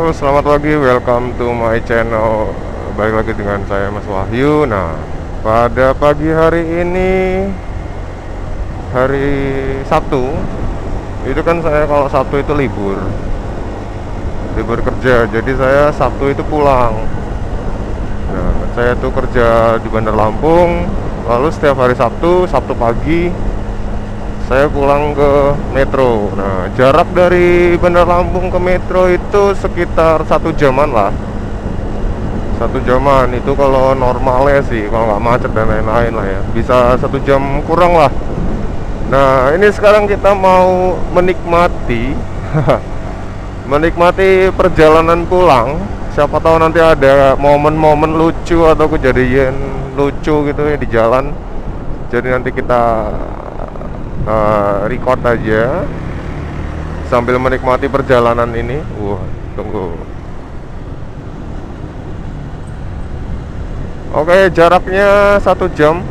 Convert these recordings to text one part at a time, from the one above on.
Halo, selamat pagi, welcome to my channel. Balik lagi dengan saya Mas Wahyu. Nah, pada pagi hari ini, hari Sabtu, itu kan saya kalau Sabtu itu libur kerja. Jadi saya Sabtu itu pulang. Nah, saya tuh kerja di Bandar Lampung. Lalu setiap hari Sabtu pagi saya pulang ke Metro. Nah, jarak dari Bandar Lampung ke Metro itu sekitar 1 jaman lah. 1 jaman itu kalau normalnya sih, kalau nggak macet dan lain-lain lah ya, bisa 1 jam kurang lah. Nah, ini sekarang kita mau menikmati menikmati perjalanan pulang. Siapa tahu nanti ada momen-momen lucu atau kejadian lucu gitu ya di jalan. Jadi nanti kita record aja sambil menikmati perjalanan ini. Wah, tunggu. Oke, jaraknya 1 jam,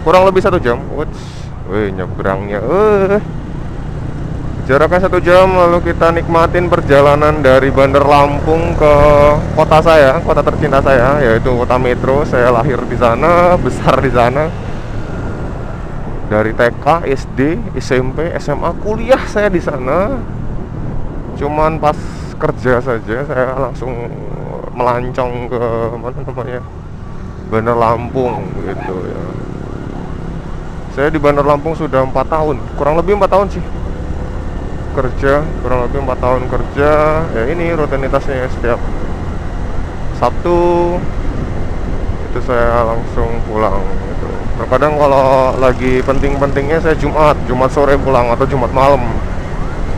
kurang lebih 1 jam. Wih, nyebrangnya. Jaraknya 1 jam, lalu kita nikmatin perjalanan dari Bandar Lampung ke kota saya, kota tercinta saya, yaitu kota Metro. Saya lahir di sana, besar di sana. Dari TK, SD, SMP, SMA, kuliah saya di sana. Cuman pas kerja saja saya langsung melancong ke mana namanya, Bandar Lampung gitu ya. Saya di Bandar Lampung sudah 4 tahun, kurang lebih 4 tahun sih kerja, kurang lebih 4 tahun kerja. Ya ini rutinitasnya setiap Sabtu itu saya langsung pulang gitu. Terkadang kalau lagi penting-pentingnya saya Jumat sore pulang atau Jumat malam.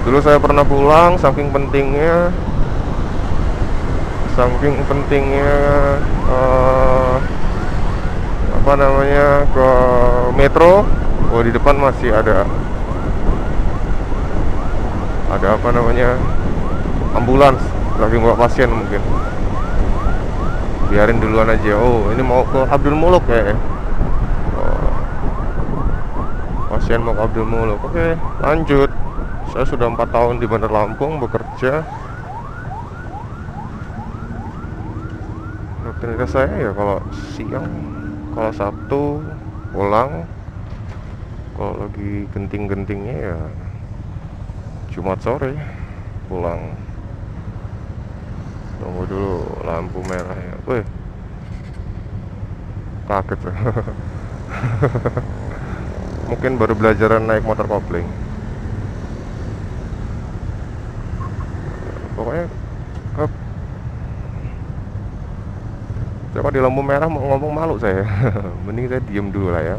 Dulu saya pernah pulang saking pentingnya apa namanya, ke Metro. Oh, di depan masih ada apa namanya, ambulans lagi bawa pasien, mungkin biarin duluan aja. Oh, ini mau ke Abdul Muluk ya. Oh, pasien mau ke Abdul Muluk. Oke, lanjut. Saya sudah 4 tahun di Bandar Lampung bekerja. Rutinitas saya ya kalau siang, kalau Sabtu pulang, kalau lagi genting-gentingnya ya Jumat sore pulang. Tunggu dulu lampu merah ya. Wih, kaget. Mungkin baru belajaran naik motor kopling. Pokoknya kalau di lampu merah mau ngomong malu saya. Mending saya diem dulu lah ya.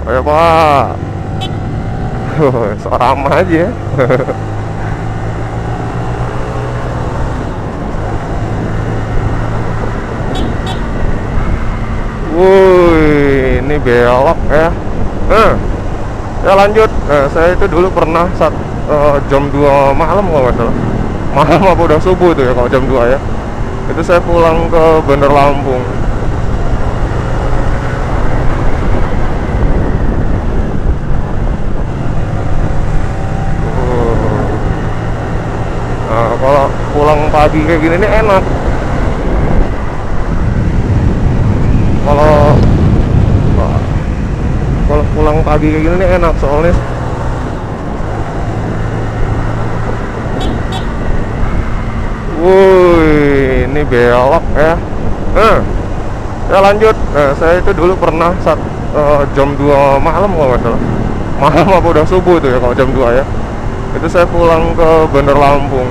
Ayo Pak. Sok ramah aja. Wuih, ini belok ya. Ya lanjut. Saya itu dulu pernah jam 2 malam kalau nggak salah. Malam apa udah subuh tuh ya kalau jam 2 ya. Itu saya pulang ke Bandar Lampung. Nah, kalau pulang pagi kayak gini nih enak. Kalau pulang pagi kayak gini nih enak, soalnya wuih, ini belok ya. Ya lanjut. Saya itu dulu pernah jam 2 malam kalau nggak salah. Malam apa udah subuh tuh ya kalau jam 2 ya. Itu saya pulang ke Bandar Lampung.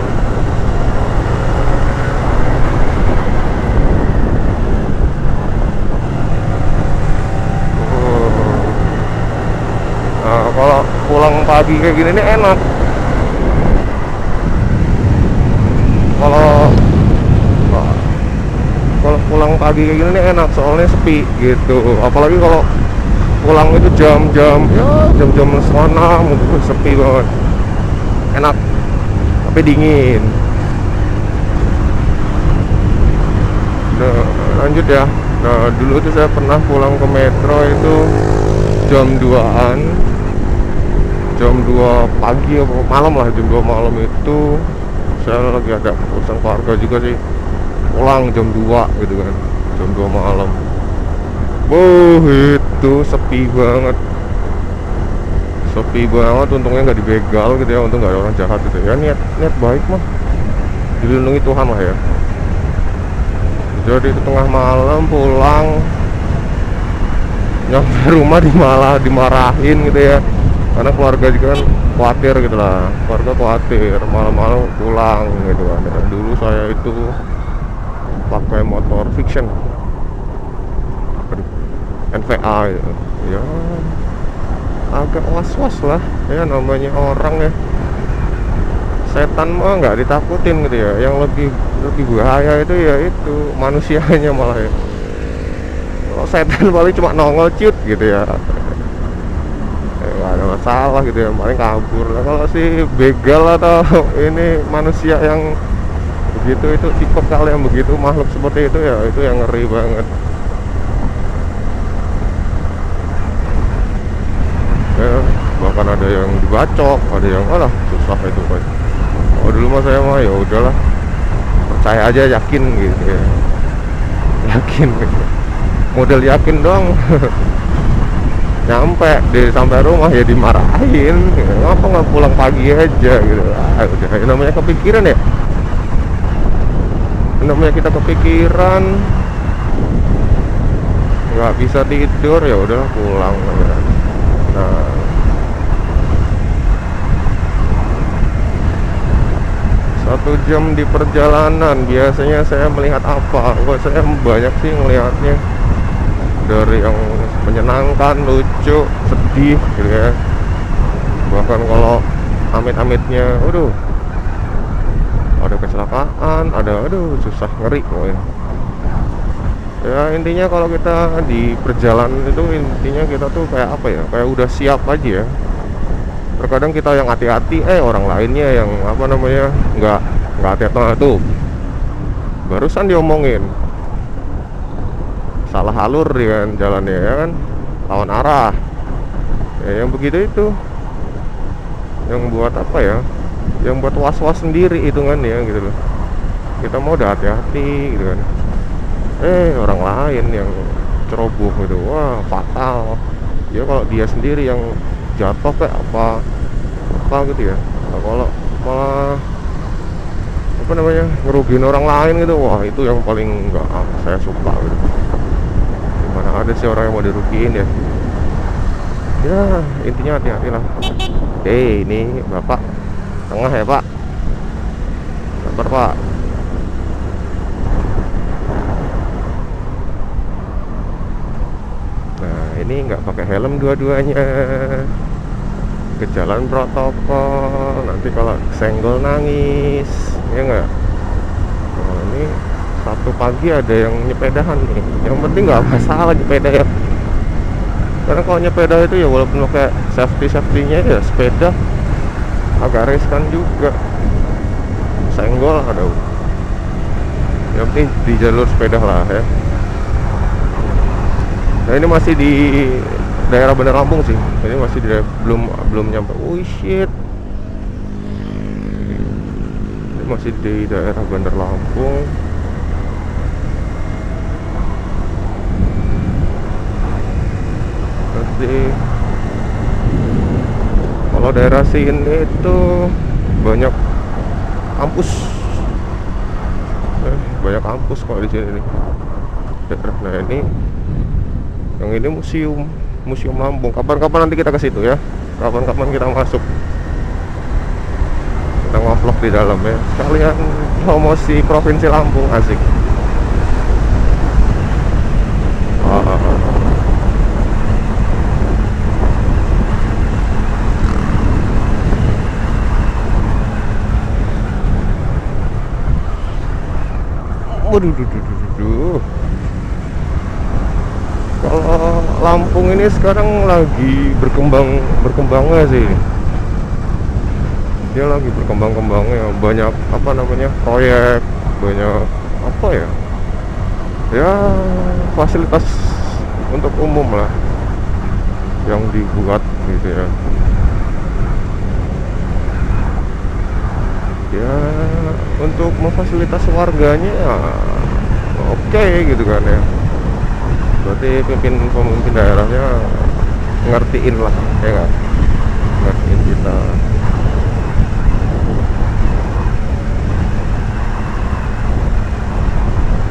Nah, kalau pulang pagi kayak gini nih enak. Kalau pulang pagi kayak gini nih enak, soalnya sepi gitu. Apalagi kalau pulang itu jam-jam 5:30 gitu, sepi banget. Enak, tapi dingin. Nah, lanjut ya. Nah, dulu tuh saya pernah pulang ke Metro itu jam 2-an, jam 2 pagi apa malam lah, jam 2 malam itu saya lagi ada urusan keluarga juga sih, pulang jam 2 gitu kan, jam 2 malam. Itu sepi banget, sepi banget. Untungnya nggak dibegal gitu ya, untung nggak ada orang jahat gitu ya. Niat baik mah dilindungi Tuhan lah ya. Jadi itu tengah malam pulang, nyampe rumah malah dimarahin gitu ya, karena keluarga juga kan khawatir gitu lah, keluarga khawatir malam-malam pulang gitu kan. Dan dulu saya itu pakai motor fiction, NVA gitu ya, agak was-was lah ya, namanya orang ya. Setan mah nggak ditakutin gitu ya, yang lebih bahaya itu ya itu manusianya malah ya. Kalau setan paling cuma nongol ciut gitu ya, nggak ada masalah gitu ya, paling kabur. Nah, kalau si begal atau ini manusia yang begitu, itu tipe kali yang begitu, makhluk seperti itu ya, itu yang ngeri banget ya. Bahkan ada yang dibacok, ada yang alah susah itu kan. Oh dulu mah saya mah ya udahlah, percaya aja, yakin gitu ya, yakin gitu. Model yakin dong. Sampai rumah ya dimarahin, ngapa nggak pulang pagi aja gitu. Udah namanya kepikiran ya, namanya kita kepikiran nggak bisa tidur, ya udahlah pulang ya. Nah, satu jam di perjalanan biasanya saya melihat apa? Wah, saya banyak sih melihatnya, dari yang menyenangkan, lucu, sedih gitu ya. Bahkan kalau amit-amitnya, ada kecelakaan, aduh susah, ngeri pokoknya. Ya intinya kalau kita di perjalanan itu, intinya kita tuh kayak apa ya, kayak udah siap aja ya. Terkadang kita yang hati-hati, orang lainnya yang apa namanya nggak hati-hati. Tuh barusan diomongin salah alur dengan jalannya ya kan, lawan arah ya, yang begitu itu yang buat apa ya, yang buat was-was sendiri hitungannya gitu loh. Kita mau udah hati-hati gitu kan, orang lain yang ceroboh gitu, wah fatal ya. Kalau dia sendiri yang jatuh kayak apa gitu ya. Nah, kalau malah apa namanya ngerugiin orang lain gitu, wah itu yang paling nggak saya suka gitu. Mana ada sih orang yang mau dirugiin ya. Ya intinya hati-hati lah. Ini bapak tengah ya pak, sabar pak. Nah ini nggak pakai helm dua-duanya, ke jalan protokol, nanti kalau senggol nangis ya nggak. Nah, ini Sabtu pagi ada yang nyepedahan nih, yang penting nggak masalah nyepeda ya, karena kalau nyepeda itu ya walaupun pakai safety-nya ya, sepeda agak riskan juga, senggol aduh. Yang penting di jalur sepeda lah ya. Nah ini masih di daerah Bandar Lampung sih, ini masih belum nyampe. Shit, ini masih di daerah Bandar Lampung. Nanti kalau daerah sini itu banyak kampus, banyak kampus kalau di sini nih. Nah ini yang ini museum Lampung. Kapan-kapan nanti kita ke situ ya, kapan-kapan kita masuk, kita nge-vlog di dalam ya, sekalian promosi provinsi Lampung, asik. Waduh. Kalau Lampung ini sekarang lagi berkembangnya sih. Dia lagi berkembangnya, banyak apa namanya proyek, banyak apa ya. ya fasilitas untuk umum lah yang dibuat gitu ya. Ya untuk memfasilitasi warganya ya, oke gitu kan ya. Berarti pemimpin daerahnya ngertiin lah ya kan, ngertiin kita.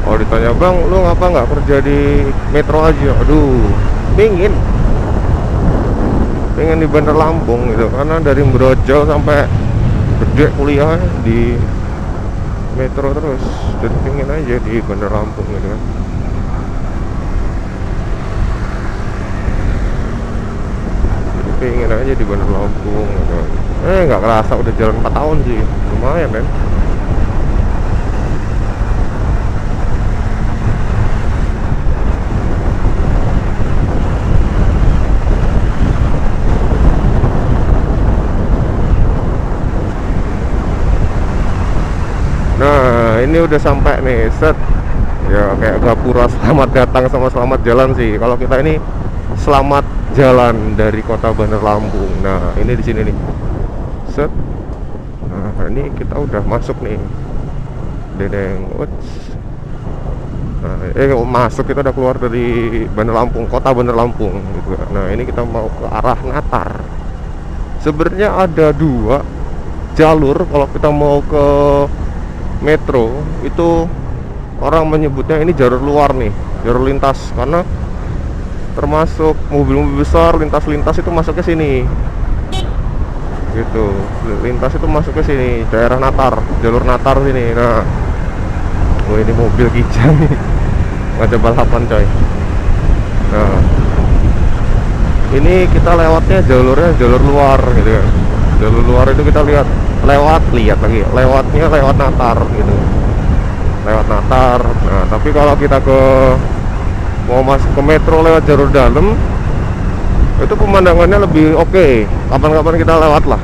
Kalau ditanya, bang lu ngapa nggak kerja di metro aja, aduh pengen di Bandar Lampung gitu, karena dari Brojol sampai Gede kuliah di metro terus, jadi pengen aja di Bandar Lampung gitu kan. Jadi pengen aja di Bandar Lampung gitu kan. Nggak kerasa udah jalan 4 tahun sih, lumayan kan. Nah ini udah sampai nih, set ya, kayak gapura selamat datang sama selamat jalan sih. Kalau kita ini selamat jalan dari kota Bandar Lampung. Nah ini di sini nih, set. Nah ini kita udah masuk nih, dedeng. Nah, masuk, kita udah keluar dari Bandar Lampung, kota Bandar Lampung gitu. Nah ini kita mau ke arah Natar. Sebenarnya ada 2 jalur kalau kita mau ke metro. Itu orang menyebutnya ini jalur luar nih, jalur lintas, karena termasuk mobil-mobil besar lintas-lintas itu masuk ke sini gitu. Lintas itu masuk ke sini, daerah Natar, jalur Natar sini. Nah ini mobil kijang nih, ngajak balapan coy. Nah ini kita lewatnya jalur luar gitu kan. Jalur luar itu kita lewatnya lewat Natar gitu, lewat Natar. Nah tapi kalau kita mau masuk ke metro lewat jalur dalam, itu pemandangannya lebih oke. Kapan-kapan kita lewat lah,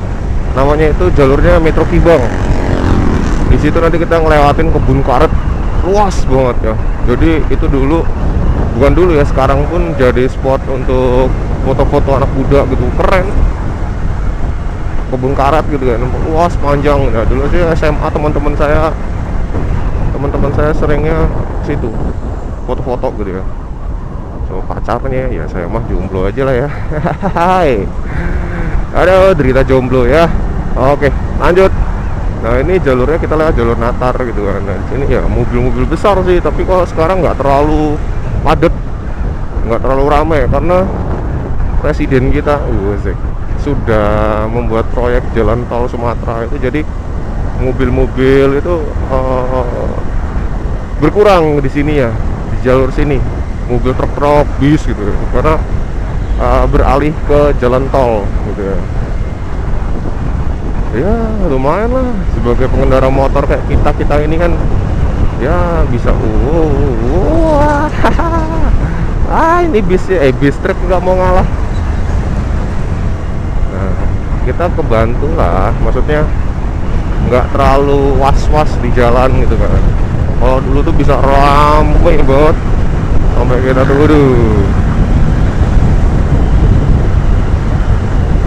namanya itu jalurnya Metro Kibang. Di situ nanti kita ngelewatin kebun karet luas banget ya. Jadi itu bukan dulu ya, sekarang pun jadi spot untuk foto-foto anak muda gitu, keren. Kebun karet gitu kan, luas panjang. Nah dulu sih SMA teman-teman saya seringnya situ foto-foto gitu ya. So pacarnya ya, saya mah jomblo aja lah ya. Hai, aduh derita jomblo ya. Oke lanjut. Nah ini jalurnya kita lewat jalur Natar gitu kan. Nah di sini ya mobil-mobil besar sih, tapi kalau sekarang nggak terlalu padat, nggak terlalu ramai, karena presiden kita sudah membuat proyek jalan tol Sumatera itu, jadi mobil-mobil itu berkurang di sini ya, di jalur sini, mobil truk-truk, bis gitu, karena beralih ke jalan tol gitu ya. Ya lumayan lah, sebagai pengendara motor kayak kita ini kan ya bisa. Ini bis truk nggak mau ngalah. Kita kebantu lah, maksudnya nggak terlalu was-was di jalan gitu kan. Kalau dulu tuh bisa ramai banget sampai kita tuh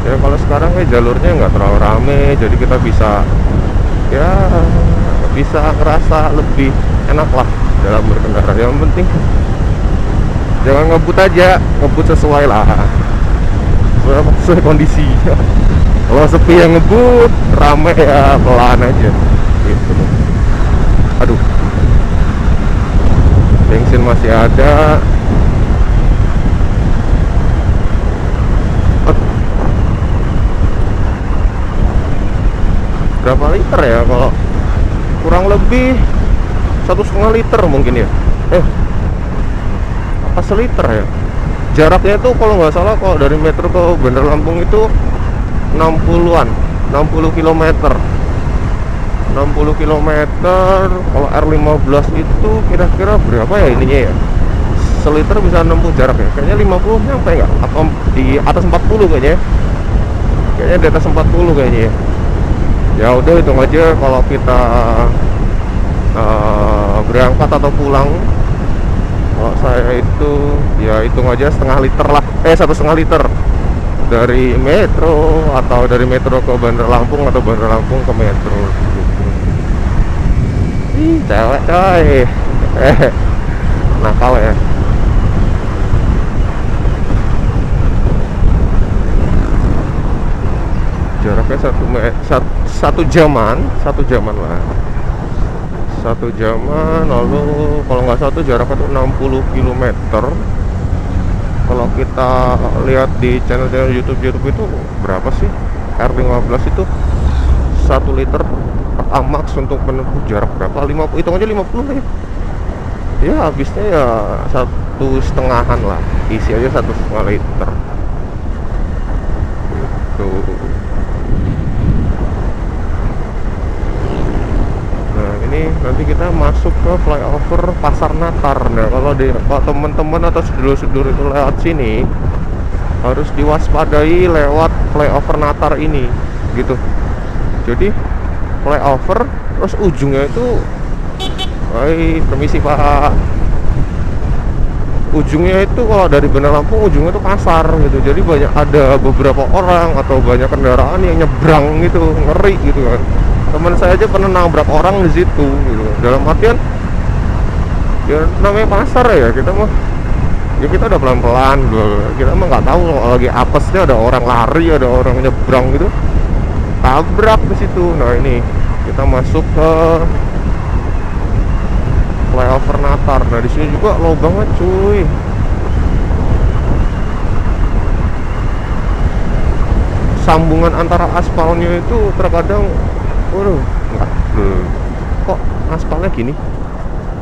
ya. Kalau sekarang jalurnya nggak terlalu rame, jadi kita bisa ngerasa lebih enak lah dalam berkendara. Yang penting jangan ngebut aja, ngebut sesuai lah, sesuai kondisi. Kalau sepi yang ngebut, rame ya pelan aja gitu. Aduh, bensin masih ada. Berapa liter ya? Kalau kurang lebih 1,5 liter mungkin ya. Apa seliter ya? Jaraknya tuh kalau nggak salah, kalau dari metro ke Bandar Lampung itu 60 km. 60 km. Kalau R15 itu kira-kira berapa ya ininya ya? Seliter bisa 60 jarak ya? Kayaknya 50 nyampe nggak? Atau di atas 40 kayaknya? Kayaknya di atas 40 kayaknya ya. Ya udah hitung aja kalau kita berangkat atau pulang Kalau saya itu ya hitung aja setengah liter lah, 1,5 liter dari metro, atau dari metro ke Bandar Lampung, atau Bandar Lampung ke metro gitu. Ih, cewek coy. Nakal ya. Jaraknya satu jaman lah, satu jaman. Lalu kalau nggak salah tuh jaraknya tuh 60 km. Kalau kita lihat di channel-channel YouTube itu berapa sih, R15 itu 1 liter Amax untuk menempuh jarak berapa, 50, hitung aja 50 ya. Ya habisnya ya 1,5 lah, isi aja 1,5 liter gitu. Nah ini nanti kita masuk ke flyover Pasar Natar. Nah kalau teman-teman atau sedulur-sedulur itu lewat sini, harus diwaspadai lewat flyover Natar ini gitu. Jadi flyover terus ujungnya itu, permisi Pak, ujungnya itu kalau dari Bandar Lampung ujungnya itu pasar gitu. Jadi ada beberapa orang atau banyak kendaraan yang nyebrang gitu, ngeri gitu kan. Teman saya aja pernah nabrak orang di situ gitu. Dalam artian ya namanya pasar ya, kita udah pelan-pelan gitu. Kita mah nggak tahu kalau lagi apesnya ada orang lari, ada orang nyebrang gitu, tabrak di situ. Nah ini kita masuk ke flyover Natar. Nah di sini juga low banget cuy. Sambungan antara aspalnya itu terkadang, waduh, enggak, kok aspalnya gini?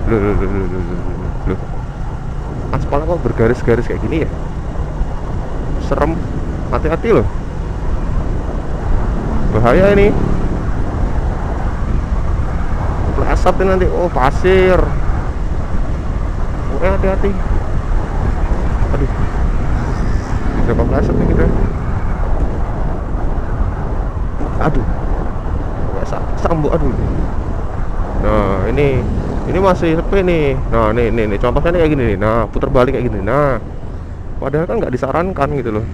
Loh. Aspalnya kok bergaris-garis kayak gini ya? Serem, hati-hati loh. Bahaya ini. Pleset ini nanti, oh pasir. Pokoknya hati-hati. Aduh, bisa kepleset nih kita. Aduh, sambung, aduh. Nah ini masih sepi nih. Nah nih contohnya kayak gini nih. Nah putar balik kayak gini. Nah padahal kan nggak disarankan gitu loh,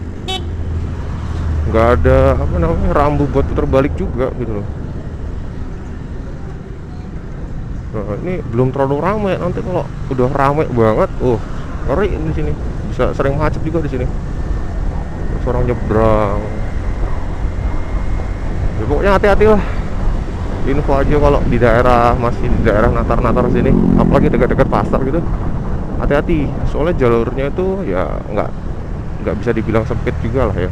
nggak ada apa namanya rambu buat putar balik juga gitu loh. Nah ini belum terlalu ramai, nanti kalau udah ramai banget, ngeri di sini, bisa sering macet juga di sini. Terus orang nyebrang. Ya, pokoknya hati-hati lah. Info aja kalau masih di daerah Natar sini, apalagi dekat-dekat pasar gitu, hati-hati. Soalnya jalurnya itu ya nggak bisa dibilang sempit juga lah ya.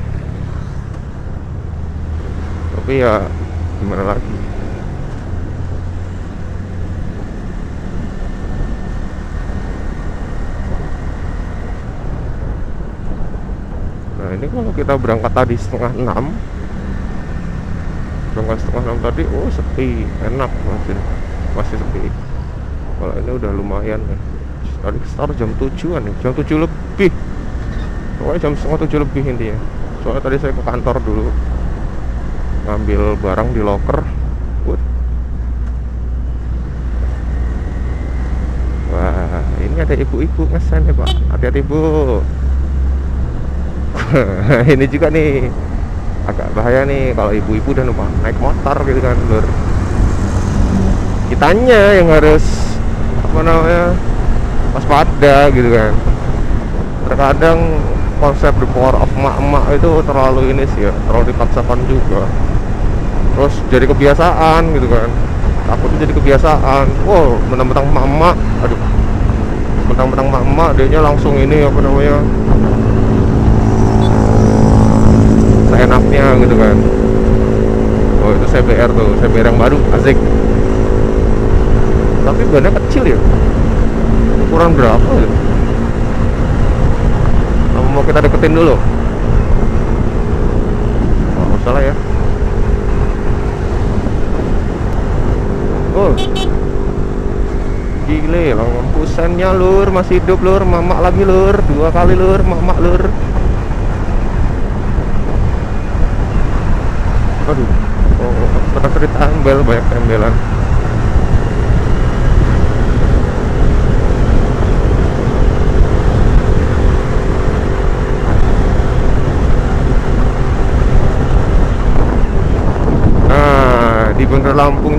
Tapi ya gimana lagi. Nah ini kalau kita berangkat tadi setengah 6 tadi, sepi, enak, masih sepi. Kalau ini udah lumayan ya. Tadi start jam 7-an nih, jam 7 lebih, pokoknya jam setengah 7 lebih intinya. Soalnya tadi saya ke kantor dulu, ngambil barang di locker. Wah ini ada ibu-ibu ngesen ya Pak, hati-hati Bu. Ini juga nih agak bahaya nih kalau ibu-ibu dan naik motor gitu kan lur. Kitanya yang harus waspada gitu kan. Terkadang konsep the power of emak-emak itu terlalu ini sih ya, terlalu dipaksakan juga. Terus jadi kebiasaan gitu kan. Takutnya jadi kebiasaan. Mentang-mentang emak-emak, mentang-mentang emak-emak dianya langsung ini seenaknya gitu kan. Itu CBR tuh, CBR yang baru, asik. Tapi bannya kecil ya, ukuran berapa ya? Mau kita deketin dulu? Nggak salah ya. Gile, lampu sennya lur, masih hidup lur, mamak lagi lur, 2 kali lur, mamak lur. Aduh, pernah cerita embel, banyak tembelan.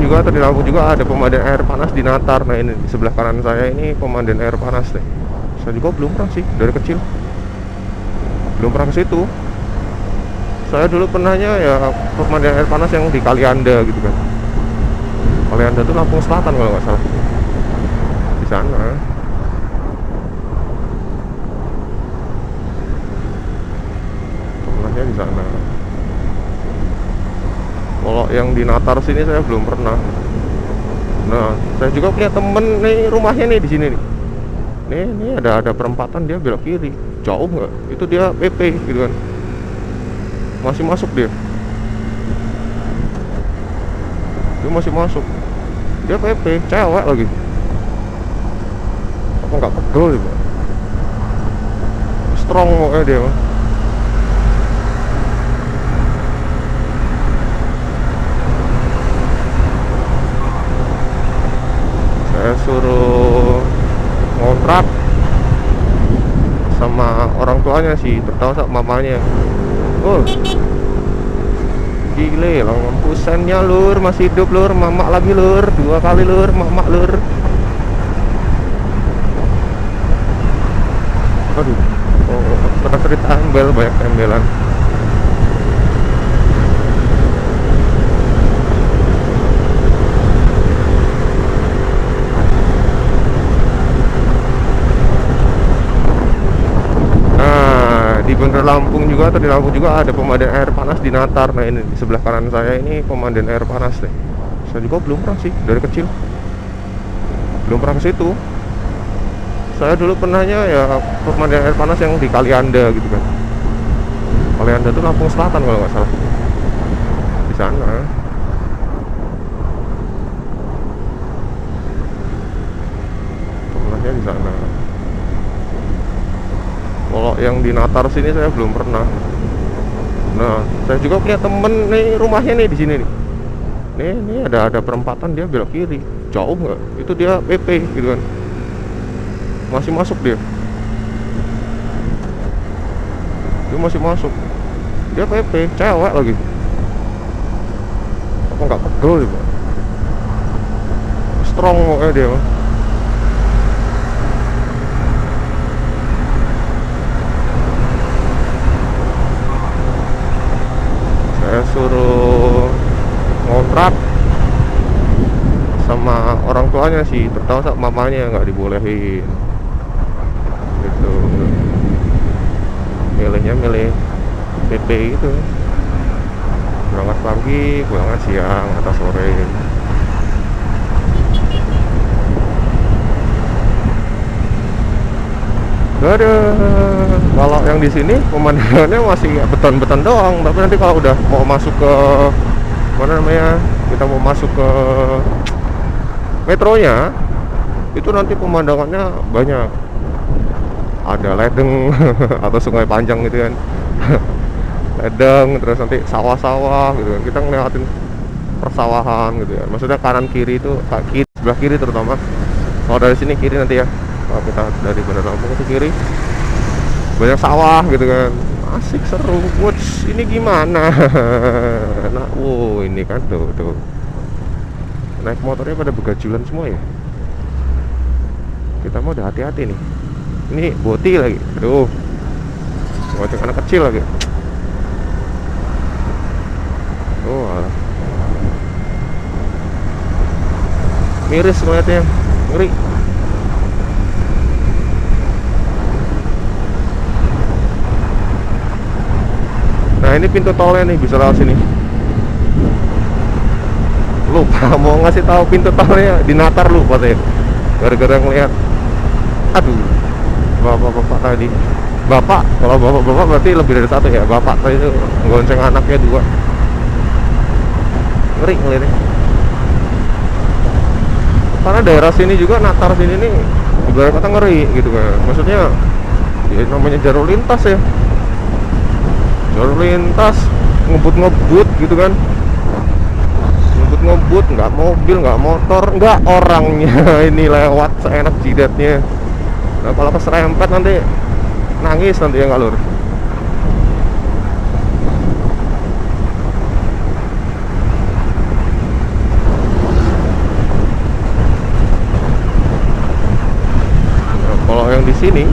juga atau di Lampung juga ada pemandian air panas di Natar. Nah ini di sebelah kanan saya ini pemandian air panas deh. Saya juga belum pernah sih dari kecil, belum pernah ke situ. Saya dulu pernahnya ya pemandian air panas yang di Kalianda gitu kan. Kalianda itu Lampung Selatan kalau nggak salah, di sana. Pernahnya di sana. Kalau yang di Natar sini saya belum pernah. Nah, saya juga punya temen nih, rumahnya nih di sini nih. Nih ada perempatan, dia belok kiri. Jauh nggak? Itu dia PP gitu kan. Masih masuk dia. Dia masih masuk. Dia PP, cewek lagi. Apa nggak pegel juga? Strong pokoknya dia mah. Saya suruh ngontrak sama orang tuanya sih, terutama sama mamanya. Oh, gile, lampu sennya lur, masih hidup lur, mamak lagi lur, 2 kali lur, mamak lur. Aduh, pernah cerita embel, banyak embelan. Di Bandar Lampung juga atau di Lampung juga ada pemandian air panas di Natar. Nah ini di sebelah kanan saya ini pemandian air panas deh. Saya juga belum pernah sih dari kecil, belum pernah ke situ. Saya dulu pernahnya ya pemandian air panas yang di Kalianda gitu kan. Kalianda itu Lampung Selatan kalau nggak salah, di sana. Pernahnya di sana. Kalau yang di Natar sini saya belum pernah. Nah, saya juga punya temen nih, rumahnya nih di sini nih. Nih ada perempatan, dia belok kiri. Jauh nggak? Itu dia PP gitu kan. Masih masuk dia. Dia masih masuk. Dia PP, cewek lagi. Apa nggak pegel juga? Strong pokoknya dia mah. Saya suruh ngontrak sama orang tuanya sih, terutama sama mamanya, nggak dibolehin gitu. Milihnya milih PP gitu, berangkat pagi, pulangnya siang atau sore. Gak ada. Kalau yang di sini pemandangannya masih beton-beton doang. Tapi nanti kalau udah mau masuk ke mana namanya, kita mau masuk ke metronya, itu nanti pemandangannya banyak. Ada ledeng atau sungai panjang gitu kan. Ledeng, terus nanti sawah-sawah gitu kan. Kita ngelewatin persawahan gitu ya. Maksudnya kanan kiri itu, kiri, sebelah kiri terutama. Kalau dari sini kiri nanti ya. Kalau kita dari Bandar Lampung ke kiri banyak sawah gitu kan, asik, seru. Wuts, ini gimana? Nah, wow, ini kan tuh naik motornya pada begajulan semua ya. Kita mau udah hati-hati nih. Ini boti lagi, aduh, ngocek anak kecil lagi. Oh, alah. Miris ngeliatnya, ngeri. Nah ini pintu tolnya nih, bisa lewat sini. Lupa mau ngasih tahu pintu tolnya di Natar, lupa saya. Gara-gara ngeliat, aduh, bapak-bapak tadi. Bapak, kalau bapak-bapak berarti lebih dari satu ya. Bapak tadi itu gonceng anaknya 2. Ngeri ngeliatnya. Karena daerah sini juga, Natar sini nih, ibarat kata ngeri gitu kan. Maksudnya, ya namanya jalur lintas ya. Jalur lintas, ngebut gitu kan, ngebut, nggak mobil, nggak motor, nggak orangnya ini lewat seenak jidatnya. Nah kalau keserempet nanti nangis nanti ya ngalur. di sini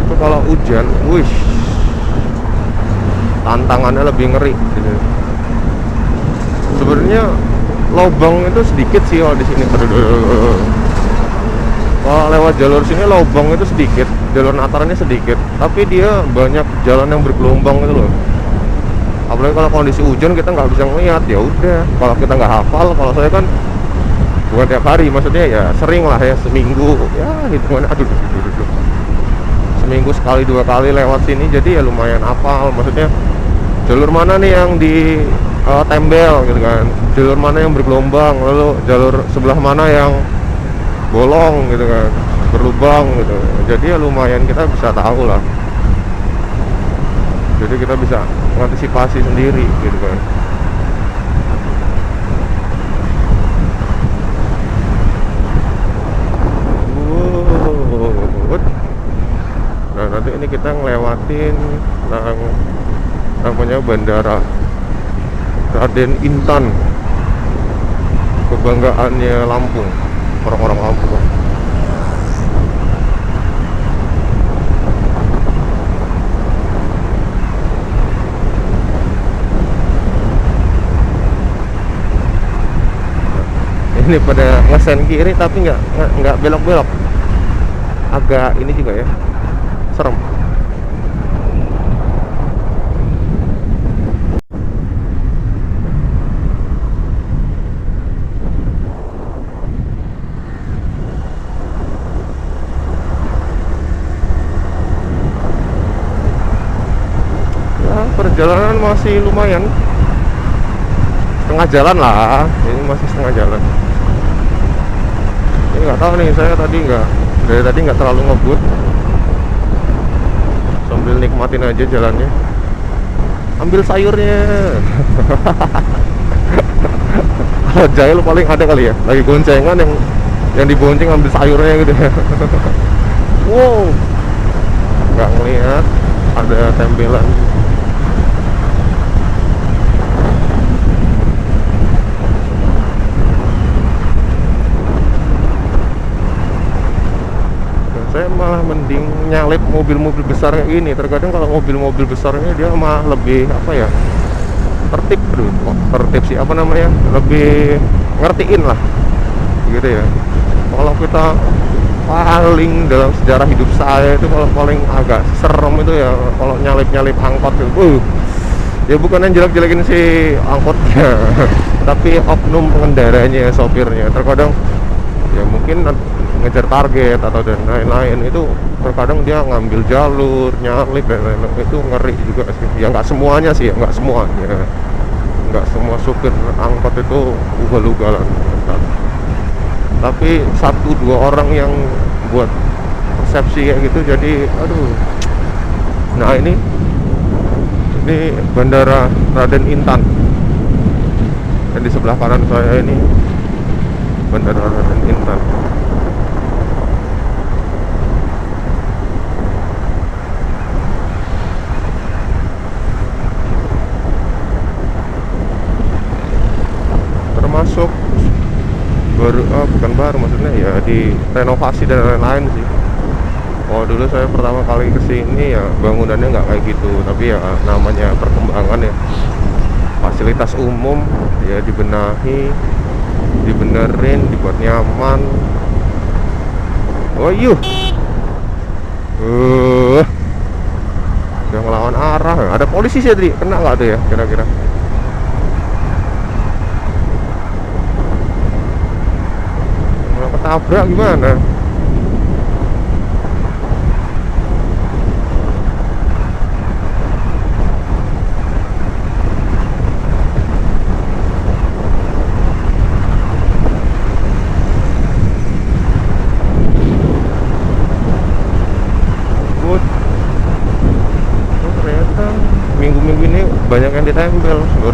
itu kalau hujan, wish, tantangannya lebih ngeri gitu. Sebenarnya lubang itu sedikit sih kalau di sini. Kalau lewat jalur sini lubang itu sedikit, jalur natarnya sedikit, tapi dia banyak jalan yang bergelombang gitu loh. Apalagi kalau kondisi hujan kita nggak bisa ngeliat, ya udah. Kalau kita nggak hafal, kalau saya kan bukan tiap hari, maksudnya ya sering lah ya, seminggu ya hitungannya, aduh, seminggu sekali 2 kali lewat sini, jadi ya lumayan hafal. Maksudnya jalur mana nih yang di tembel gitu kan, jalur mana yang bergelombang, lalu jalur sebelah mana yang bolong gitu kan, berlubang gitu. Jadi ya lumayan kita bisa tahu lah, jadi kita bisa mengantisipasi sendiri gitu kan. Nah nanti ini kita ngelewatin namanya Bandara Raden Intan, kebanggaannya Lampung, orang-orang Lampung. Ini pada ngesen kiri tapi nggak belok-belok, agak ini juga ya, serem. Ya, perjalanan masih lumayan, setengah jalan lah, ini masih setengah jalan. Ini nggak tahu nih, saya dari tadi nggak terlalu ngebut, sambil nikmatin aja jalannya, ambil sayurnya. Kalau jahil paling ada kali ya, lagi goncengan yang dibonceng ambil sayurnya gitu ya. Wow, nggak ngeliat ada tempelan. Saya malah mending nyalip mobil-mobil besar kayak gini. Terkadang kalau mobil-mobil besarnya dia malah lebih apa ya, tertib, tertib sih, apa namanya, lebih ngertiin lah gitu ya. Kalau kita paling dalam sejarah hidup saya itu, kalau paling agak serem itu ya kalau nyalip angkot itu. Ya bukan yang jelek-jelekin si angkotnya, tapi oknum pengendaranya, sopirnya. Terkadang ya mungkin ngejar target atau dan lain-lain, itu terkadang dia ngambil jalur, nyalip dan lain-lain, itu ngeri juga sih. Ya nggak semuanya sih, nggak semuanya, nggak semua supir angkot itu ugal-ugalan, tapi 1-2 orang yang buat persepsi kayak gitu. Jadi aduh. Nah ini Bandara Raden Intan, dan di sebelah kanan saya ini Bandara Raden Intan. Termasuk bukan baru, maksudnya ya direnovasi dan lain-lain sih. Kalau dulu saya pertama kali kesini ya bangunannya nggak kayak gitu, tapi ya namanya perkembangan ya, fasilitas umum ya dibenahi, dibenerin, dibuat nyaman. Oh yuh, udah ngelawan arah. Ada polisi sih tadi, kena nggak tuh ya kira-kira? Kalau ketabrak gimana? Minggu-minggu ini banyak yang ditempel, Bro.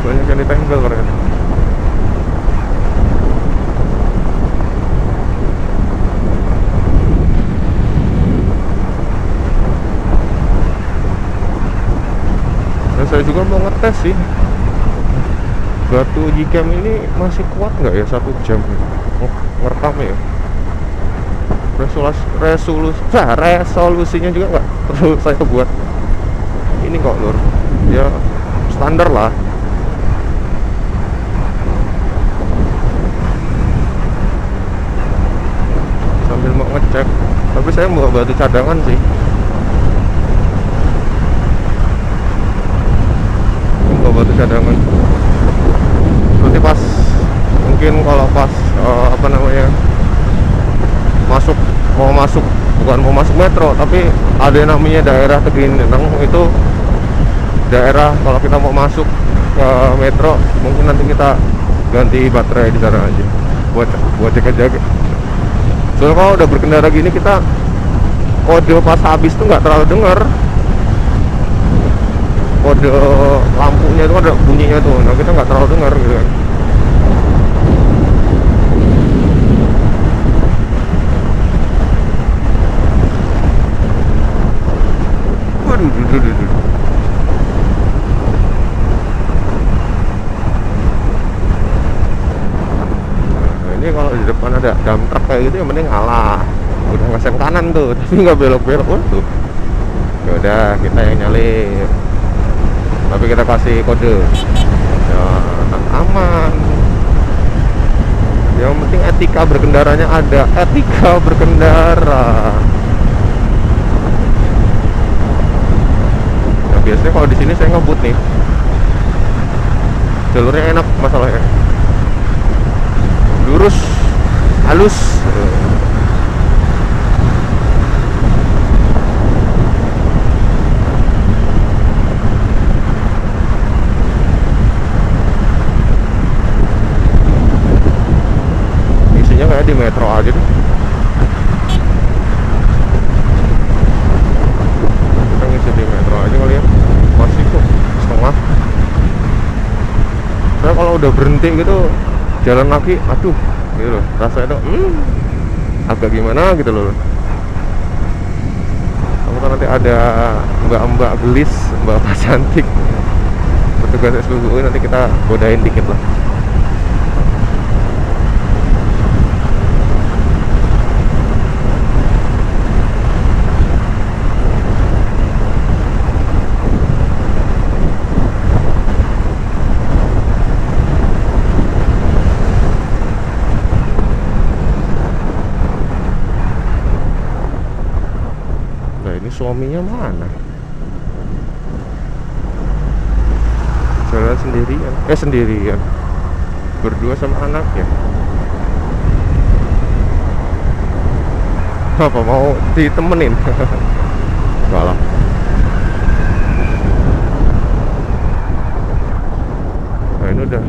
Banyak yang ditempel ternyata. Dan saya juga mau ngetes sih Batu Gcam ini masih kuat nggak ya 1 jam ngerekam ya? Resolusinya juga nggak perlu saya buat ini kok lur, ya standar lah. Sambil mau ngecek, tapi saya bawa batu cadangan sih. Bawa batu cadangan nanti pas, mungkin kalau pas apa namanya, mau masuk metro, tapi ada yang namanya daerah Tegineneng. Itu daerah kalau kita mau masuk ke metro, mungkin nanti kita ganti baterai di sana aja buat cek aja. Soalnya kalau udah berkendara gini, kita kode pas habis tuh nggak terlalu dengar. Kode lampunya itu ada bunyinya tuh, nah kita nggak terlalu dengar gitu kan. Waduh. Nah, ini kalau di depan ada dump truck kayak gitu, yang mending ngalah. Udah ngesem kanan tuh, tapi nggak belok-belok. Waduh, ya udah kita yang nyalip, tapi kita kasih kode ya, aman. Yang penting etika berkendaranya ada, etika berkendara. Nah, biasanya kalau di sini saya ngebut nih, jalurnya enak masalahnya, lurus, halus. Kayak di metro aja deh. Kita ngisi di metro aja kali ya. Masih kok setengah. Saya kalau udah berhenti gitu, jalan lagi, aduh gitu loh, rasanya tuh agak gimana gitu loh. Kamu kan nanti ada mbak-mbak gelis, mbak-mbak cantik, petugas SPBU, nanti kita godain dikit lah. Suaminya mana? Jalan sendirian, berdua sama anaknya. Apa mau ditemenin? Enggak lah. Nah, ini udah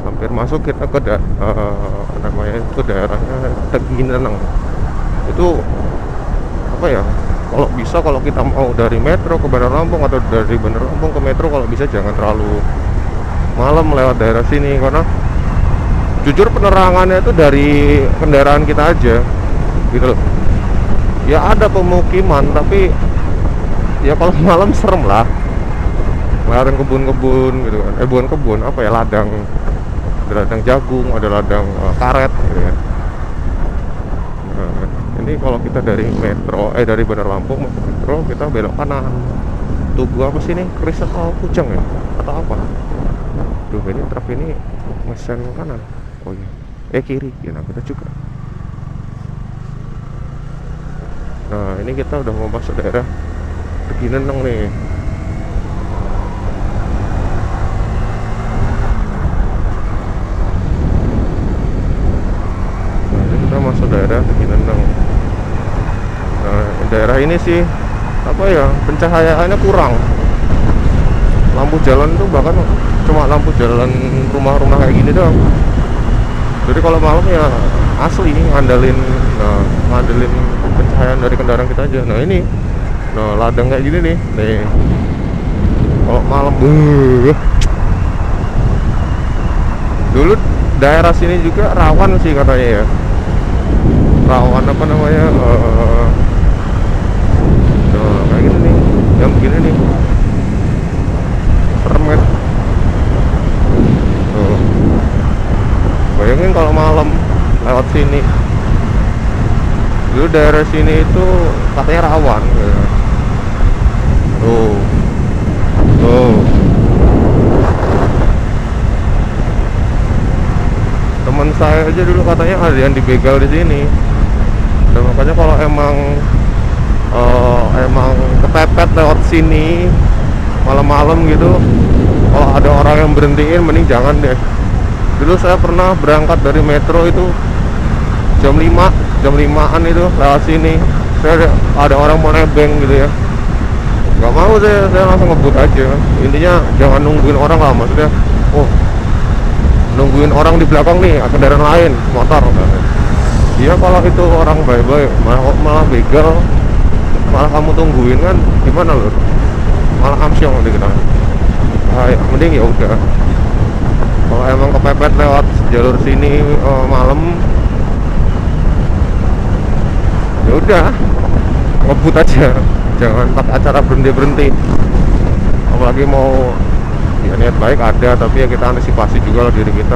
hampir masuk kita ke namanya itu daerahnya Tegineneng. Itu apa ya? Kalau bisa, kalau kita mau dari metro ke Bandar Lampung atau dari Bandar Lampung ke metro, kalau bisa jangan terlalu malam lewat daerah sini, karena jujur penerangannya itu dari kendaraan kita aja gitu loh. Ya ada pemukiman, tapi ya kalau malam serem lah. Ladang kebun-kebun gitu kan, bukan kebun, apa ya, ladang, ada ladang jagung, ada ladang karet gitu kan. Ini kalau kita dari metro, dari Bandar Lampung ke metro, kita belok kanan. Tugu apa sih ini? Keris atau Kujang ya? Atau apa? Duh, ini truk ini ngesen kanan. Oh iya, kiri. Ya, nah kita juga. Nah, ini kita udah mau masuk daerah Tegineneng nih. Nah, ini kita masuk daerah Tegineneng. Nah, daerah ini sih apa ya, pencahayaannya kurang. Lampu jalan tuh bahkan cuma lampu jalan rumah-rumah kayak gini doang. Jadi kalau malam ya asli ngandelin pencahayaan dari kendaraan kita aja. Nah ini, nah ladang kayak gini nih. Kalau malam, dulu daerah sini juga rawan sih katanya ya. Rawan apa namanya? Kayak gini nih, jam begini nih. Serem kan? bayangin kalau malam lewat sini. Dulu daerah sini itu katanya rawan gitu. Tuh, tuh. Teman saya aja dulu katanya ada yang dibegal di sini. Dan makanya kalau emang kepepet lewat sini malam-malam gitu, kalau ada orang yang berhentiin mending jangan deh. Dulu saya pernah berangkat dari metro itu jam 5an itu lewat sini, saya ada orang mau nebeng gitu ya, nggak mau, saya langsung ngebut aja. Intinya jangan nungguin orang lah, maksudnya oh nungguin orang di belakang nih kendaraan lain motor. Iya, kalau itu orang baik-baik malah begal, malah kamu tungguin kan gimana lur, malah amsyong nanti kita. Mending ya udah, kalau emang kepepet lewat jalur sini malam, ya udah ngebut aja, jangan pakai acara berhenti. Apalagi mau ya niat baik ada, tapi ya kita antisipasi juga lah diri kita.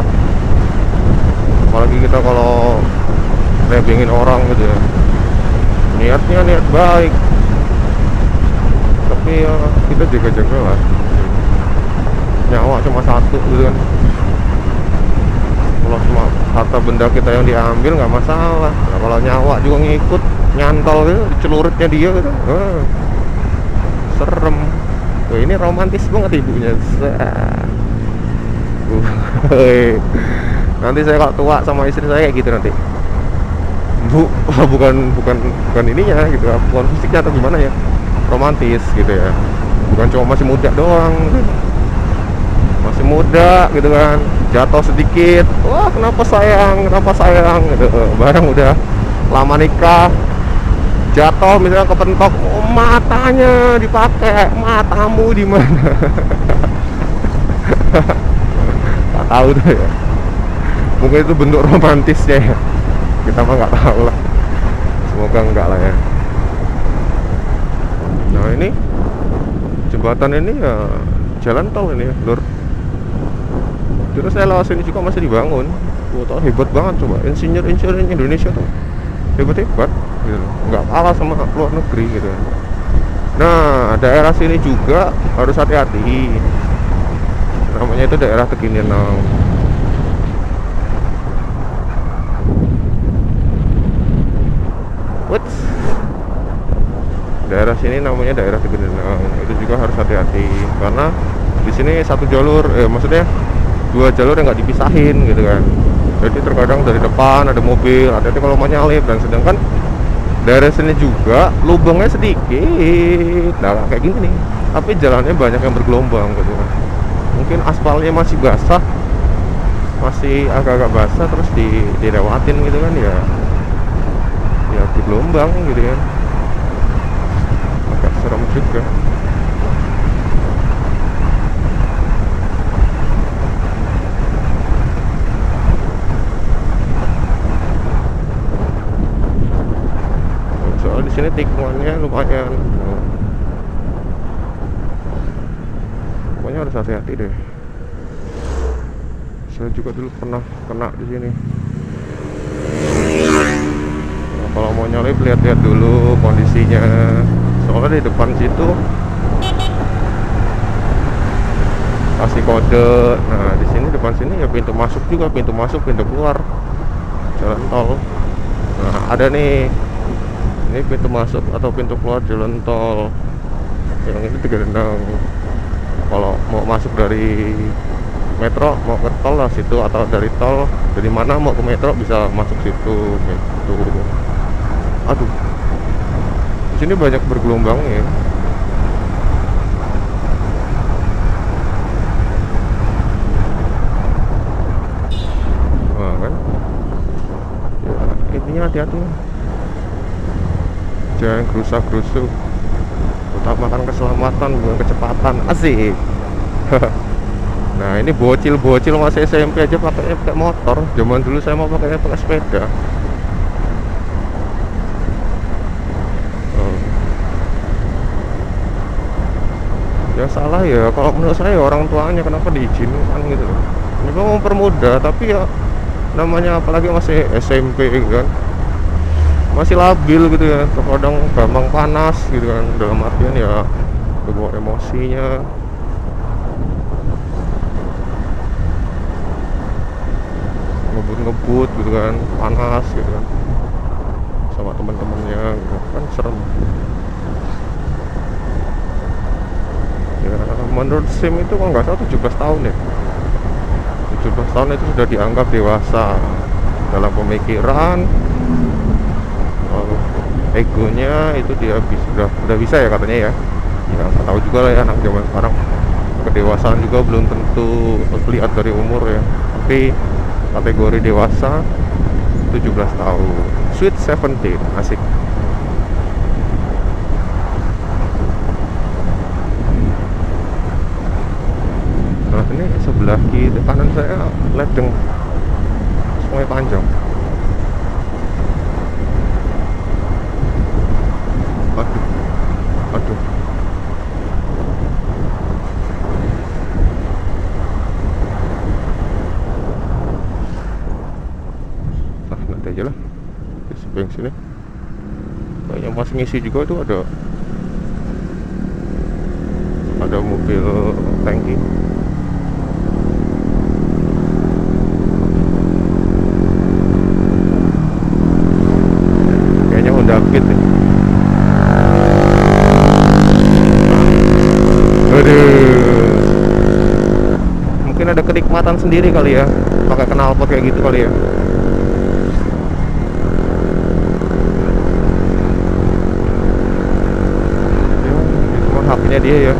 Apalagi kita kalau nebengin orang gitu ya, niatnya niat baik, tapi ya kita jaga-jaga lah, nyawa cuma satu gitu kan. Kalau cuma harta benda kita yang diambil nggak masalah, nah, kalau nyawa juga ngikut nyantol gitu, celuritnya dia gitu, serem. Wah, ini romantis banget ibunya. Nanti saya kalau tua sama istri saya kayak gitu nanti. Bukan ininya gitu, bukan fisiknya atau gimana ya, romantis gitu ya. Bukan cuma masih muda doang, masih muda gitu kan, jatuh sedikit, wah kenapa sayang gitu. Barang udah lama nikah, jatuh misalnya kepentok, oh, matanya dipakai, matamu di mana? Nggak tahu tuh ya, mungkin itu bentuk romantisnya ya, kita mah nggak tahu lah, semoga enggak lah ya. Nah ini jembatan ini ya jalan tol ini ya lur. Terus saya lewat sini juga masih dibangun. Wah, hebat banget, coba insinyur Indonesia tuh hebat gitu, nggak kalah sama luar negeri gitu. Nah daerah sini juga harus hati-hati, namanya itu daerah Teginenau. Daerah sini namanya daerah Teginenau, itu juga harus hati-hati karena di sini satu jalur, maksudnya dua jalur yang nggak dipisahin gitu kan. Jadi terkadang dari depan ada mobil, hati-hati kalau mau nyalip, dan sedangkan daerah sini juga lubangnya sedikit, nah kayak gini nih, tapi jalannya banyak yang bergelombang gitu kan. Mungkin aspalnya masih basah, masih agak-agak basah, terus dilewatin gitu kan ya bergelombang gitu kan, agak serem juga. Di sini tikungannya lumayan, pokoknya harus hati-hati deh. Saya juga dulu pernah kena di sini. Nah, kalau mau nyalip lihat-lihat dulu kondisinya, soalnya di depan situ kasih kode. Nah di sini depan sini ya pintu masuk juga, pintu masuk pintu keluar jalan tol. Nah ada nih, ini pintu masuk atau pintu keluar jalan tol yang ini Teginenau. Kalau mau masuk dari metro mau ke tol lah situ, atau dari tol dari mana mau ke metro bisa masuk situ gitu. Aduh, di sini banyak bergelombang ya. Nah kan ya, intinya hati-hati, jangan gerusak-gerusuk, utamakan keselamatan bukan kecepatan, asik. Nah ini bocil masih SMP aja pakai motor, zaman dulu saya mau pakai sepeda. Ya salah ya, kalau menurut saya orang tuanya kenapa diizinkan gitu. Ini kan mempermudah, tapi ya namanya apalagi masih SMP gitu kan, masih labil gitu ya, terkadang gampang panas gitu kan, dalam artian ya kebawa emosinya. Ngebut-ngebut gitu kan, panas gitu kan, sama teman-temannya gitu kan, serem ya. Menurut SIM itu kalau nggak salah 17 tahun ya, 17 tahun itu sudah dianggap dewasa dalam pemikiran. Egonya itu dia sudah bisa ya katanya ya. Ya nggak tahu juga lah ya, anak zaman sekarang kedewasaan juga belum tentu lihat dari umur ya, tapi kategori dewasa 17 tahun, sweet 17, asik. Nah ini sebelah kiri kanan saya ledeng Sungai Panjang. Aduh, aduh. Ah, nanti aja lah. Isi bensin ya. Kayaknya pas ngisi juga tuh ada mobil tangki. Kayaknya Honda Beat nih. Aduh. Mungkin ada kenikmatan sendiri kali ya, pakai knalpot kayak gitu kali ya. Cuma haknya dia ya.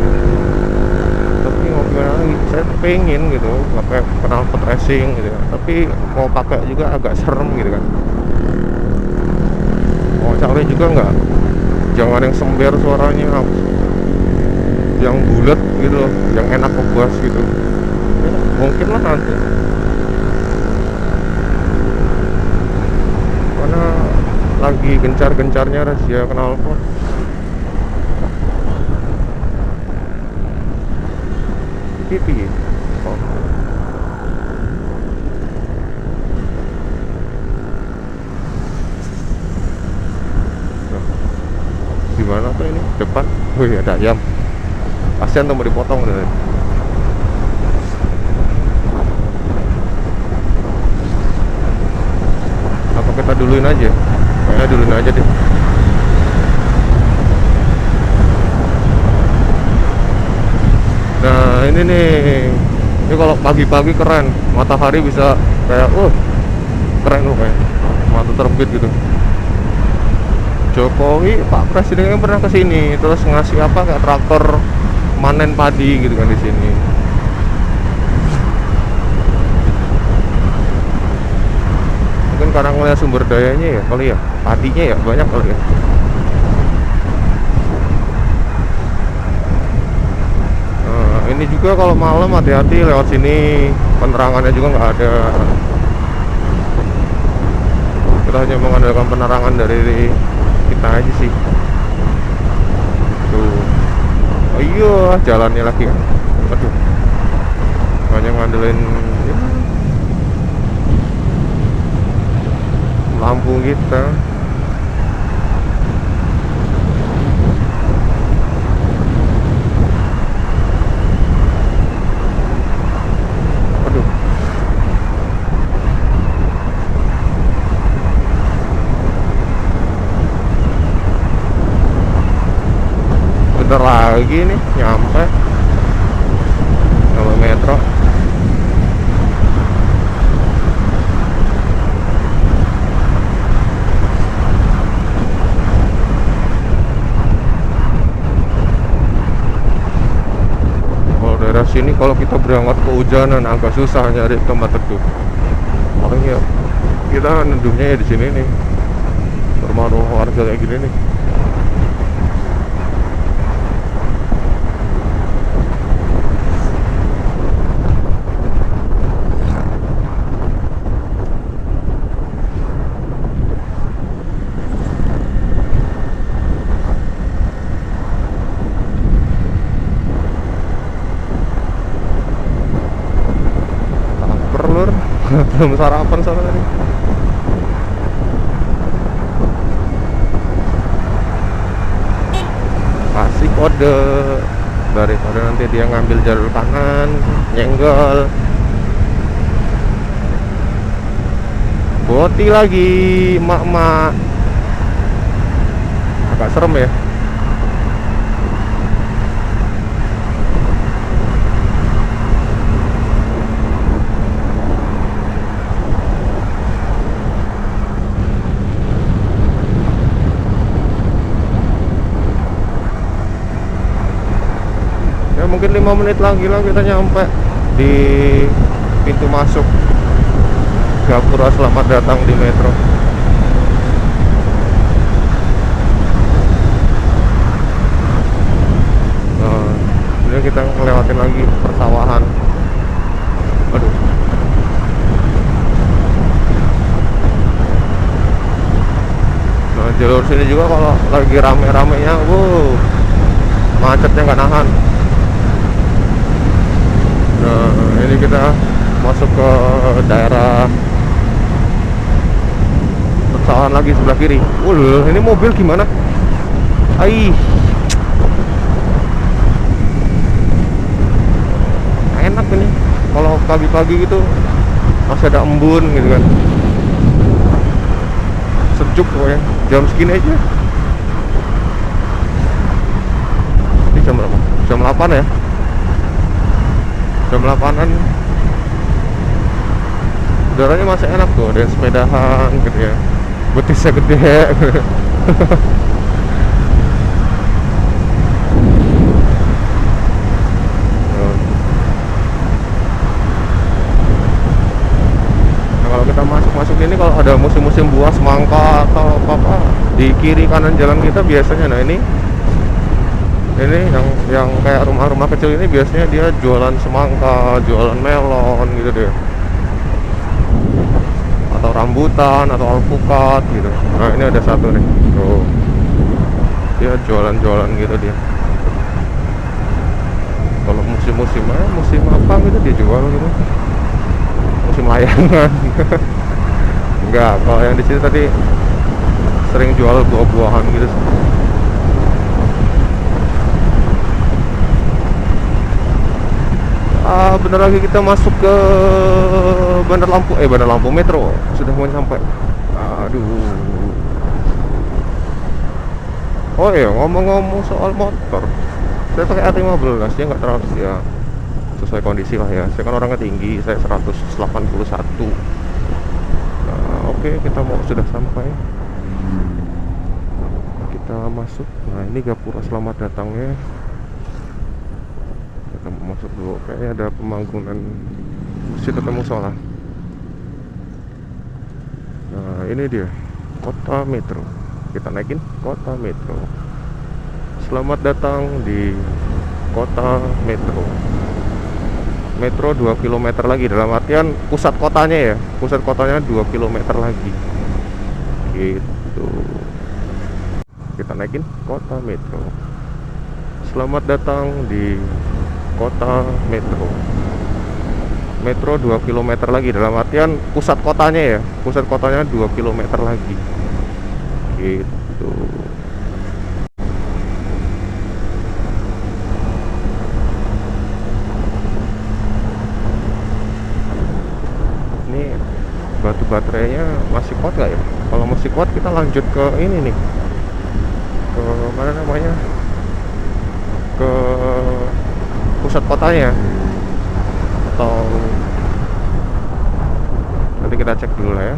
Tapi mau gimana lagi, saya pengen gitu pakai knalpot racing gitu ya. Tapi mau pakai juga agak serem gitu kan. Mau cari juga nggak, jangan yang sember suaranya, yang bulat gitu loh, yang enak ngebas gitu ya, mungkin lah nanti, karena lagi gencar-gencarnya razia knalpot. Pipi oh. Nah, gimana tuh ini depan, wih ada ayam, kasihan tuh mau dipotong deh. Apa kita duluin aja? Kayaknya duluin aja deh. Nah ini nih, ini kalau pagi-pagi keren, matahari bisa kayak keren loh, kayak mata terbit gitu. Jokowi, Pak Presidennya pernah kesini, terus ngasih apa kayak traktor manen padi gitu kan di sini. Mungkin karena ngeliat sumber dayanya ya kali ya, padinya ya banyak kali ya. Nah, ini juga kalau malam hati-hati lewat sini, penerangannya juga nggak ada. Kita hanya mengandalkan penerangan dari kita aja sih. Tuh, oh iya jalannya lagi kan. Aduh, hanya ngandelin ya, lampu kita. Aduh, bentar lagi nih nyampe metro. Daerah sini kalau kita berangkat kehujanan agak susah nyari tempat teduh. Makanya kita neduhnya ya di sini nih, rumah-rumah warga kayak gini nih. Lur belum sarapan soalnya tadi. Kasih kode daripada nanti dia ngambil jalur kanan, nyenggol. Boti lagi, emak-emak. Agak serem ya. Ya mungkin 5 menit lagi lah kita nyampe di pintu masuk Gapura. Selamat datang di Metro. Nah, ini kita ngelewatin lagi persawahan. Aduh. Nah, jalur sini juga kalau lagi rame-ramenya, macetnya nggak nahan. Nah, ini kita masuk ke daerah persawahan lagi sebelah kiri. Ini mobil gimana? Enak ini kalau pagi-pagi gitu masih ada embun gitu kan, sejuk pokoknya jam segini aja. Ini jam berapa? Jam 8 ya, jam 8an. Udaranya masih enak tuh, ada sepedahan gitu ya, betisnya gede. Nah, kalau kita masuk ini, kalau ada musim-musim buah semangka atau apa di kiri kanan jalan kita biasanya. Nah ini yang kayak rumah-rumah kecil ini biasanya dia jualan semangka, jualan melon gitu deh, atau rambutan atau alpukat gitu. Nah ini ada satu nih tuh, dia jualan-jualan gitu dia. Kalau musim apa gitu dia jual gitu, musim layangan. Enggak, kalau yang di sini tadi sering jual buah-buahan gitu. Bener lagi kita masuk ke Bandar Lampung Metro. Sudah mau sampai. Aduh. Oh iya, ngomong-ngomong soal motor, saya pakai R15, dia nggak terlalu ya, sesuai kondisi lah ya. Saya kan orangnya tinggi, saya 181. Nah, oke, kita sudah sampai. Kita masuk. Nah ini Gapura, selamat datangnya. Kita masuk dulu, kayaknya ada pembangunan masjid atau musola. Nah ini dia kota Metro, kita naikin kota Metro. Selamat datang di kota Metro. Metro 2 km lagi, dalam artian pusat kotanya ya, pusat kotanya 2 km lagi gitu. Kita naikin kota Metro. Selamat datang di kota Metro. Metro 2 km lagi, dalam artian pusat kotanya ya, pusat kotanya 2 km lagi gitu. Ini batu baterainya masih kuat nggak ya? Kalau masih kuat kita lanjut ke ini nih, ke mana namanya, ke pusat kotanya, atau nanti kita cek dulu lah ya.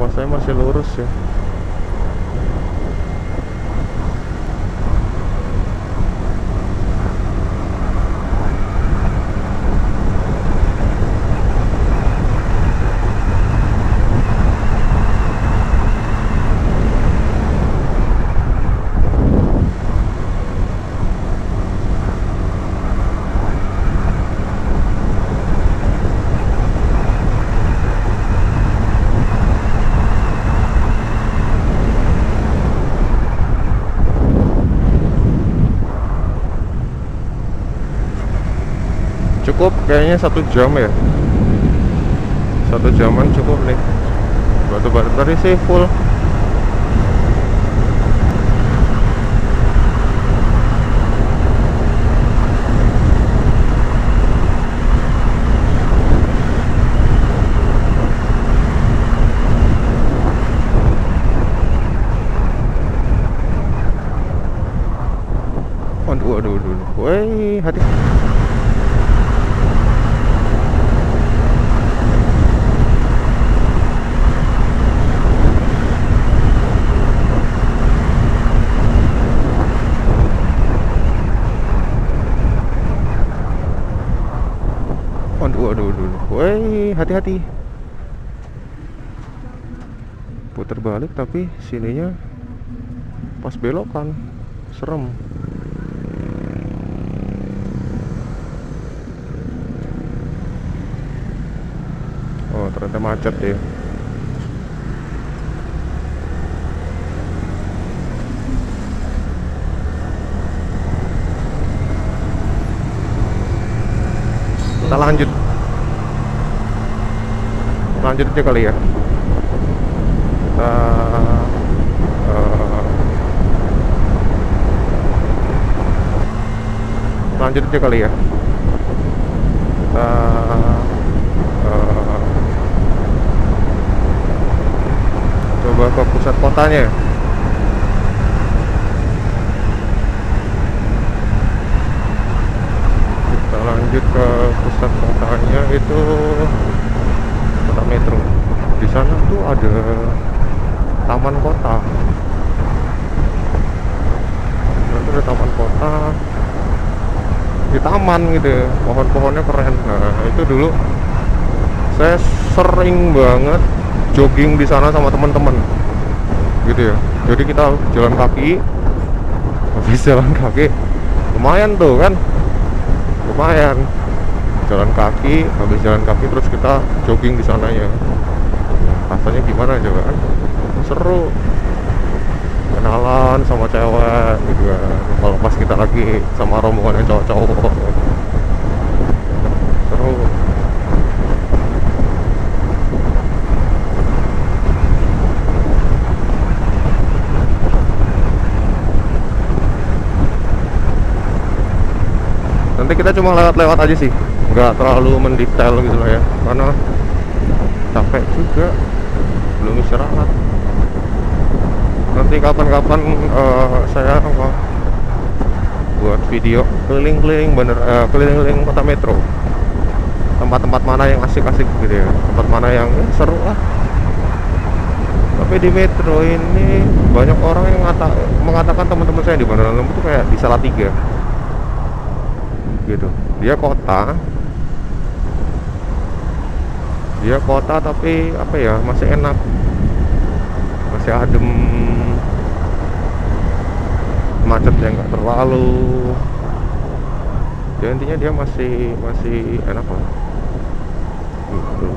rumah saya masih lurus ya. Cukup kayaknya 1 jam ya, 1 jaman cukup nih. Batu baterai sih full. Waduh, woi, hati. Waduh, woi, hati-hati. Putar balik tapi sininya pas belokan, serem. Oh, ternyata macet ya. Kita lanjut aja kali ya. Kita lanjut aja kali ya. Kita coba ke pusat kotanya. Kita lanjut ke pusat kotanya, itu kota metro. Di sana tuh ada taman kota. Itu ada taman kota. Di taman gitu, pohon-pohonnya keren. Nah, itu dulu saya sering banget jogging di sana sama teman-teman gitu ya. Jadi kita jalan kaki, habis jalan kaki lumayan tuh kan, lumayan jalan kaki, habis jalan kaki terus kita jogging di sananya. Rasanya gimana coba kan? Seru, kenalan sama cewek gitu kan. Kalau pas kita lagi sama rombongan yang cowok-cowok, seru. Nanti kita cuma lewat-lewat aja sih, nggak terlalu mendetail gitu lah ya, karena capek juga, belum istirahat. Nanti kapan-kapan saya buat video keliling-keliling keliling-keliling kota metro, tempat-tempat mana yang asik-asik gitu ya, tempat mana yang seru lah. Tapi di metro ini banyak orang yang mengatakan teman-teman saya di Bandar Lampung itu kayak di Salatiga gitu. Dia kota tapi apa ya, masih enak, masih adem, macetnya nggak terlalu ya, intinya dia masih enak lah gitu.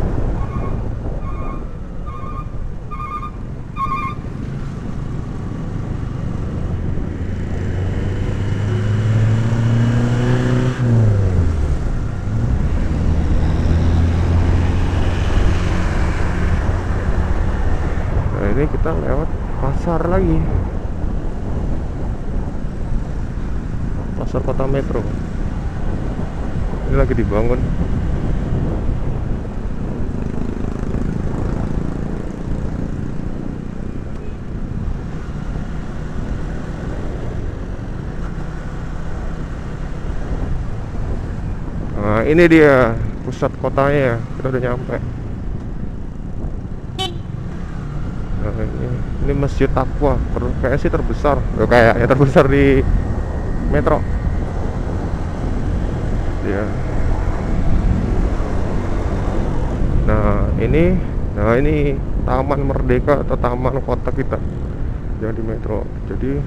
Ini kita lewat pasar lagi, pasar kota metro. Ini lagi dibangun. Nah, ini dia pusat kotanya, kita udah nyampe. Ini Masjid Taqwa, kayaknya sih terbesar. Oh, kayaknya terbesar di Metro. Ya. Nah ini Taman Merdeka atau Taman Kota kita yang di Metro. Jadi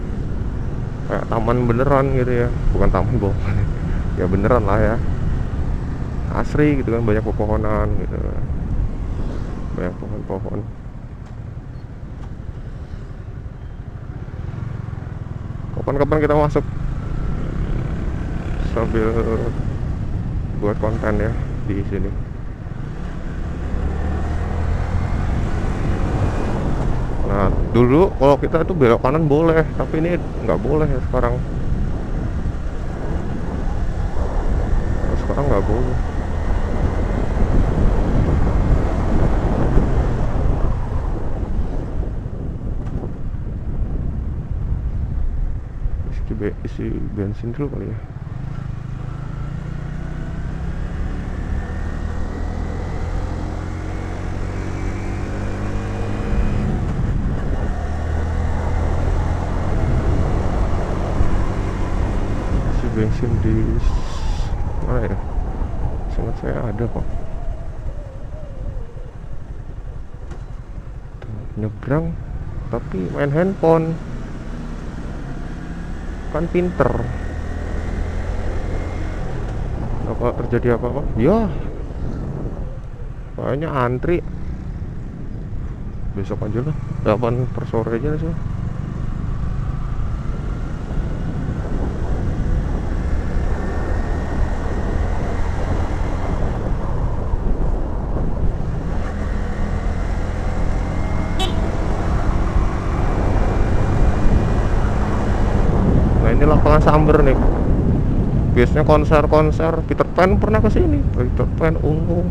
kayak taman beneran gitu ya, bukan taman bohong. Ya beneran lah ya, asri gitu kan, banyak pepohonan gitu, banyak pohon-pohon. Kapan-kapan kita masuk sambil buat konten ya di sini. Nah dulu kalau kita itu belok kanan boleh, tapi ini nggak boleh ya sekarang. Sekarang nggak boleh. Isi bensin dulu kali ya. Isi bensin di mana ya? Sangat saya ada kok. Tuh, nyebrang tapi main handphone. Kan pinter. Apa terjadi apa-apa? Ya kayaknya antri. Besok aja lah, 8 per sore aja lah sih. Nah ini lapangan Samber nih. Biasanya konser Peter Pan pernah ke sini. Peter Pan, Ungu,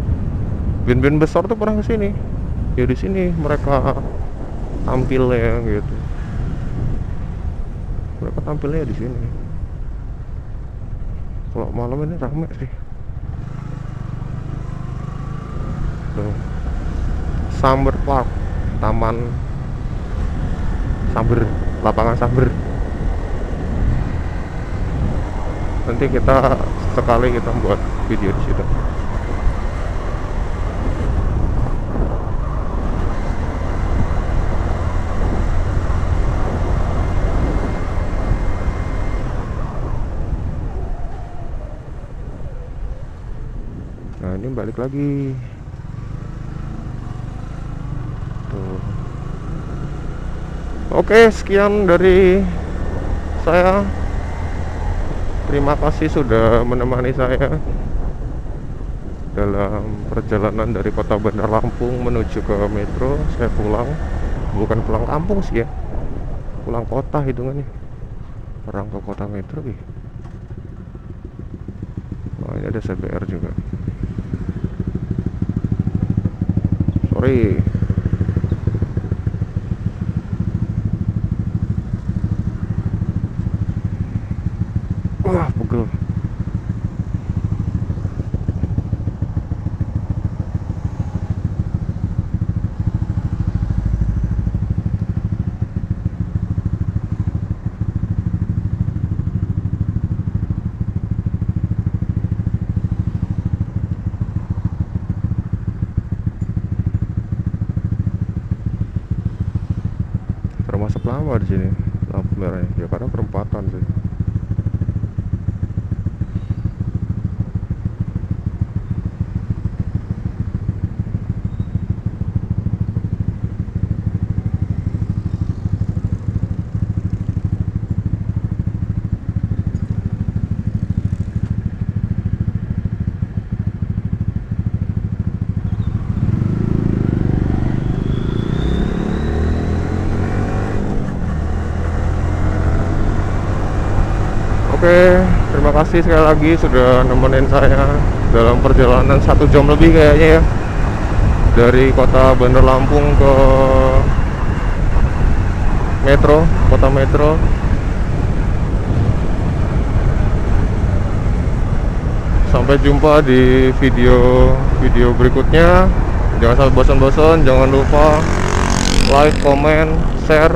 band-band besar tuh pernah ke sini. Ya di sini mereka tampilnya gitu. Mereka tampilnya di sini. Kalau malam ini rame sih. Tuh. Samber Park, Taman Samber, lapangan Samber. Nanti kita sekali kita buat video di situ. Nah ini balik lagi. Tuh. Oke, sekian dari saya. Terima kasih sudah menemani saya dalam perjalanan dari kota Bandar Lampung menuju ke Metro. Saya pulang, bukan pulang kampung sih ya, pulang kota hitungannya. Orang ke kota Metro nih. Oh ini ada CBR juga. Sorry. Wah, pegel. Termasuk lama di sini lampu merahnya. Ya karena perempatan sih. Oke, terima kasih sekali lagi sudah nemenin saya dalam perjalanan 1 jam lebih kayaknya ya, dari kota Bandar Lampung ke Metro, kota Metro. Sampai jumpa di video berikutnya. Jangan sampai bosan-bosan, jangan lupa like, comment, share,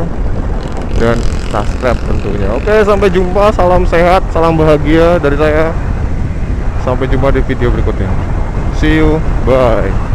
dan subscribe tentunya. Oke, sampai jumpa, salam sehat, salam bahagia dari saya. Sampai jumpa di video berikutnya. See you, bye.